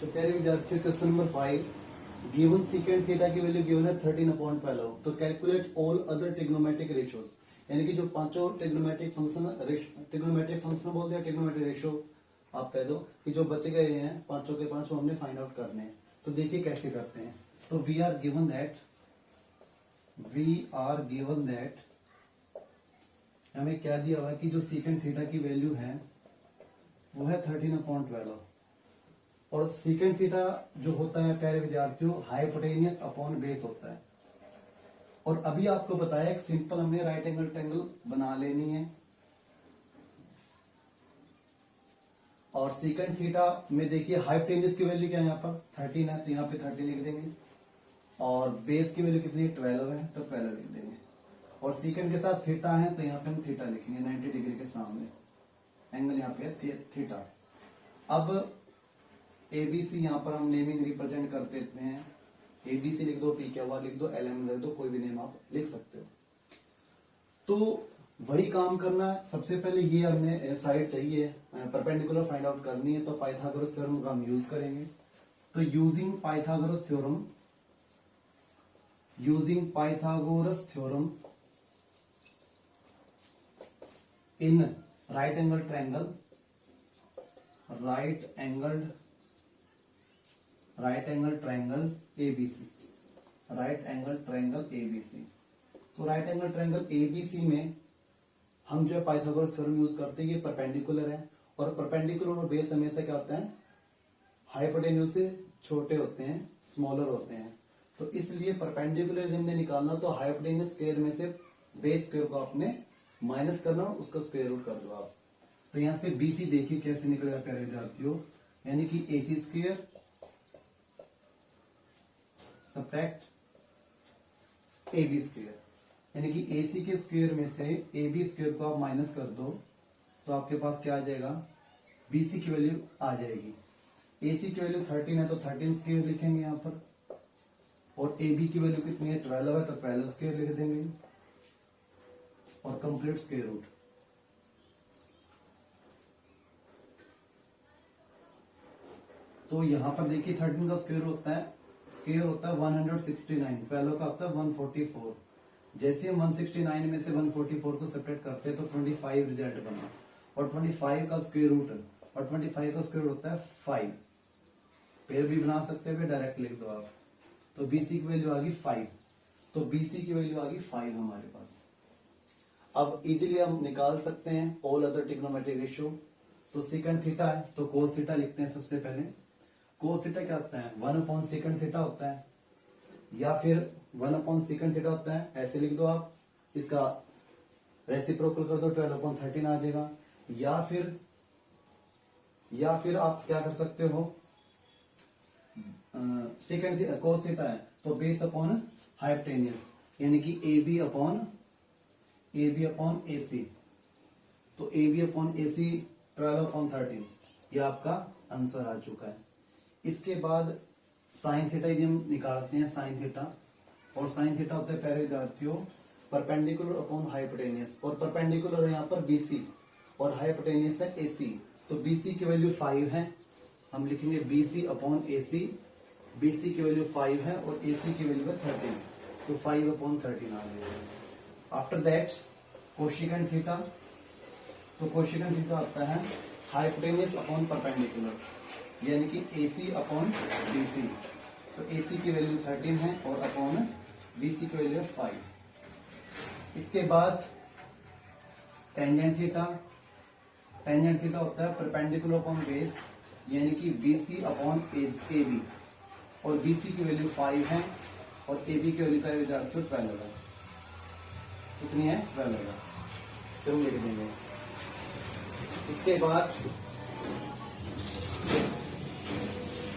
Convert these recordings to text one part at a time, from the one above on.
तो कह रहे विद्यार्थियों question number 5, given secant theta की वैल्यू गिवन है 13/12, तो calculate all other trigonometric ratios, यानी कि जो पांचों ट्रिग्नोमेट्रिक फंक्शन बोलते हैं, ट्रिग्नोमेट्रिक रेशियो आप कह दो कि जो बचे गए हैं पांचों के पांचों हमने फाइंड आउट करने हैं। तो देखिए कैसे करते हैं। तो वी आर गिवन दैट हमें क्या दिया हुआ है कि जो सीकेंट थीटा की वैल्यू है वो है 13/12, और सीकेंट थीटा जो होता है प्यारे विद्यार्थियों हाइपोटेनियस अपॉन बेस होता है। और अभी आपको बताया एक सिंपल हमने राइट एंगल ट्रायंगल बना लेनी है, और सीकेंट थीटा में देखिए हाइपोटेनियस की वैल्यू क्या है, यहाँ पर 13 है तो यहाँ पे 30 लिख देंगे, और बेस की वैल्यू कितनी है 12 है तो 12 लिख देंगे, और सीकेंट के साथ थीटा है तो यहाँ पे हम थीटा लिखेंगे 90 डिग्री के सामने, एंगल यहाँ पे है थीटा। अब एबीसी यहाँ पर हम नेमिंग रिप्रेजेंट कर देते हैं, एबीसी लिख दो, पी क्या हुआ लिख दो, एलएम लिख दो, कोई भी नेम आप लिख सकते हो। तो वही काम करना है। सबसे पहले ये हमने साइड चाहिए, परपेंडिकुलर फाइंड आउट करनी है, तो पाइथागोरस थ्योरम का हम यूज करेंगे। तो using Pythagoras theorem in right angle triangle ABC, तो राइट एंगल ट्रायंगल एबीसी में हम जो है पाइथागोरस थ्योरम यूज करते हैं। ये परपेंडिकुलर है, और परपेंडिकुलर और बेस हमेशा क्या होता है हाइपोटेन्यूज से छोटे होते हैं, स्मॉलर होते हैं। तो इसलिए परपेंडिकुलर यदि हमने निकालना तो हाइपोटेन्यूज स्क्वायर में से बेस स्क्वायर को आपने माइनस करना, उसका स्क्वायर रूट कर दो आप। तो यहां से बीसी देखिए कैसे निकलेगा प्यारे विद्यार्थियों, यानी कि AC square subtract AB square, यानी कि एसी के स्क्वायर में से एबी स्क्वायर को आप माइनस कर दो तो आपके पास क्या आ जाएगा, बीसी की वैल्यू आ जाएगी। एसी की वैल्यू 13 है तो 13 स्क्वायर लिखेंगे यहाँ पर, और एबी की वैल्यू कितनी है 12 है तो 12 स्क्वायर लिख देंगे, और कंप्लीट स्क्वायर रूट। तो यहां पर देखिए 13 का स्क्वायर होता है 169, 12 का होता है 144। जैसे हम 169 में से 144 को सेपरेट करते हैं तो 25 रिजल्ट बना, और 25 का स्क्वायर रूट, और 25 का स्क्वायर होता है 5, फिर भी बना सकते हैं, डायरेक्ट लिख दो आप। तो बीसी की वैल्यू आ गई 5, तो बीसी की वैल्यू आ गई 5 हमारे पास। अब इजीली हम निकाल सकते हैं ऑल अदर ट्रिग्नोमेट्रिक रेशियो। तो सेकंड थीटा है तो कोस थीटा लिखते हैं सबसे पहले। कोस थीटा क्या होता है 1/सेकंड थीटा होता है, या फिर 1/सेकंड थीटा होता है, ऐसे लिख दो आप। इसका रेसिप्रोकल कर दो 12/13 आ जाएगा, या फिर आप क्या कर सकते हो, सेकंड कोस थीटा है तो बेस अपॉन हाइपोटेन्यूज, यानी कि AB अपॉन AC, तो AB अपॉन AC 12/13, ये आपका आंसर आ चुका है। इसके बाद साइन थीटा यदि हम निकालते हैं, साइन थीटा, और साइन थीटा होता है प्यारे विद्यार्थियों परपेंडिकुलर अपॉन हाइपोटेनियस, और परपेंडिकुलर है यहाँ पर BC और हाइपोटेनियस है AC। तो BC की वैल्यू 5 है, हम लिखेंगे BC अपॉन AC। BC की वैल्यू 5 है और AC की वैल्यू है 13, तो 5/13 आ जाएगा। आफ्टर दैट कोशिकेंट थीटा, तो कोशिकेंट थीटा आता है हाइपोटेनियस अपॉन परपेंडिकुलर, यानी कि AC अपॉन BC। तो AC की वैल्यू 13 है और अपॉन BC की वैल्यू 5। इसके बाद टेंजेंट थीटा, टेंजेंट थीटा होता है परपेंडिकुलर अपॉन बेस, यानी कि BC अपॉन AB, और BC की वैल्यू 5 है और AB की वैल्यू 12 है। कितनी है 12 है, तो लिख देंगे। इसके बाद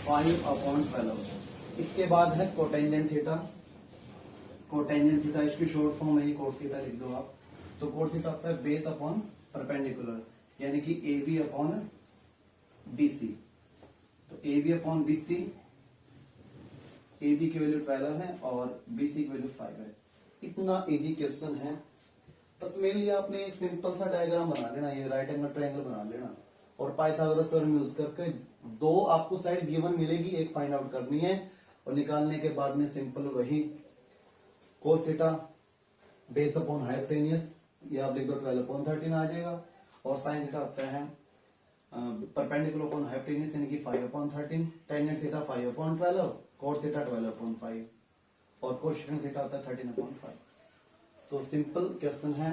5/12, इसके बाद है कोटेंजेंट थीटा। कोटेंजेंट थीटा इसकी शॉर्ट फॉर्म है, कोट थीटा लिख दो आप। तो कोट थीटा होता है बेस अपॉन परपेंडिकुलर, यानी कि AB अपॉन BC। तो AB अपॉन BC, AB की वैल्यू 12 है और BC की वैल्यू 5 है। इतना इजी क्वेश्चन है, बस मेनली आपने एक सिंपल सा डायग्राम बना लेना, ये राइट एंगल ट्रायंगल बना लेना, और पाइथागोरस थ्योरम यूज करके दो आपको साइड गिवन मिलेगी, एक फाइंड आउट करनी है और निकालने के बाद में सिंपल वही cos theta base upon hypotenuse, ये आप लिख दो 12/13 आ जाएगा। और साइन थीटा होता है परपेंडिकुलर अपॉन हाइपोटेनियस यानी कि 5/13, टेंजेंट थीटा 5/12, कोस थीटा 12/5 और कोसेकेंट थीटा होता है 13/5। तो सिंपल क्वेश्चन है।